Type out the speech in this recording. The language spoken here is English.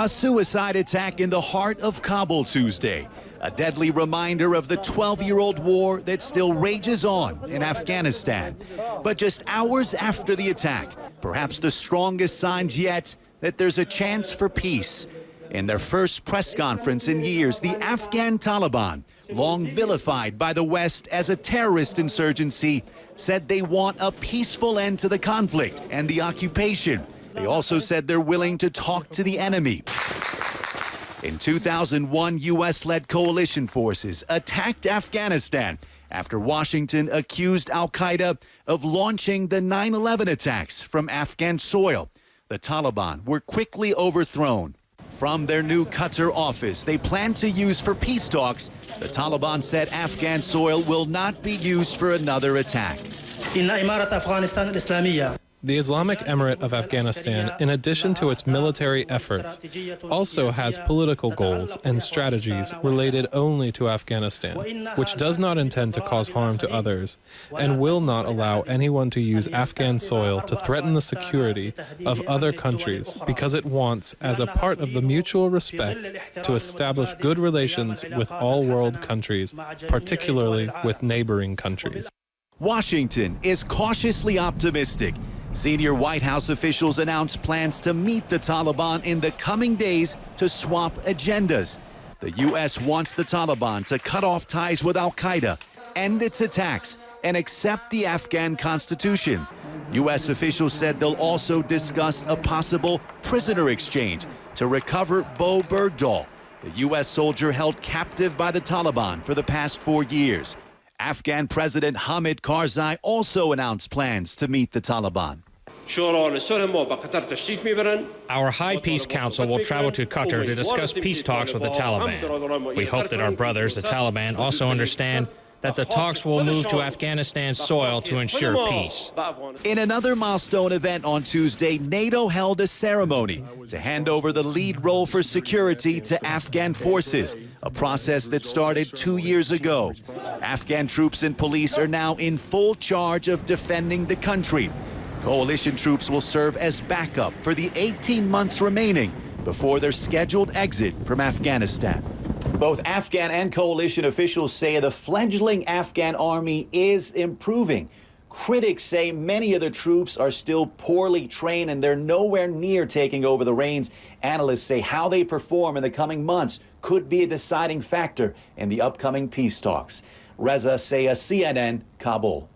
A suicide attack in the heart of Kabul Tuesday. A deadly reminder of the 12-year-old war that still rages on in Afghanistan. But just hours after the attack, perhaps the strongest signs yet that there's a chance for peace. In their first press conference in years, the Afghan Taliban, long vilified by the West as a terrorist insurgency, said they want a peaceful end to the conflict and the occupation. They also said they're willing to talk to the enemy. In 2001, U.S.-led coalition forces attacked Afghanistan after Washington accused Al-Qaeda of launching the 9/11 attacks from Afghan soil. The Taliban were quickly overthrown. From their new Qatar office they plan to use for peace talks, the Taliban said Afghan soil will not be used for another attack. The Islamic Emirate of Afghanistan, in addition to its military efforts, also has political goals and strategies related only to Afghanistan, which does not intend to cause harm to others, and will not allow anyone to use Afghan soil to threaten the security of other countries, because it wants, as a part of the mutual respect, to establish good relations with all world countries, particularly with neighboring countries. Washington is cautiously optimistic. Senior White House officials announced plans to meet the Taliban in the coming days to swap agendas. The U.S. wants the Taliban to cut off ties with Al-Qaeda, end its attacks, and accept the Afghan constitution. U.S. officials said they'll also discuss a possible prisoner exchange to recover Bo Bergdahl, the U.S. soldier held captive by the Taliban for the past 4 years. Afghan President Hamid Karzai also announced plans to meet the Taliban. Our High Peace Council will travel to Qatar to discuss peace talks with the Taliban. We hope that our brothers, the Taliban, also understand that the talks will move to Afghanistan's soil to ensure peace. In another milestone event on Tuesday, NATO held a ceremony to hand over the lead role for security to Afghan forces, a process that started 2 years ago. Afghan troops and police are now in full charge of defending the country. Coalition troops will serve as backup for the 18 months remaining before their scheduled exit from Afghanistan. Both Afghan and coalition officials say the fledgling Afghan army is improving. Critics say many of the troops are still poorly trained and they're nowhere near taking over the reins. Analysts say how they perform in the coming months could be a deciding factor in the upcoming peace talks. Reza Sayah, CNN, Kabul.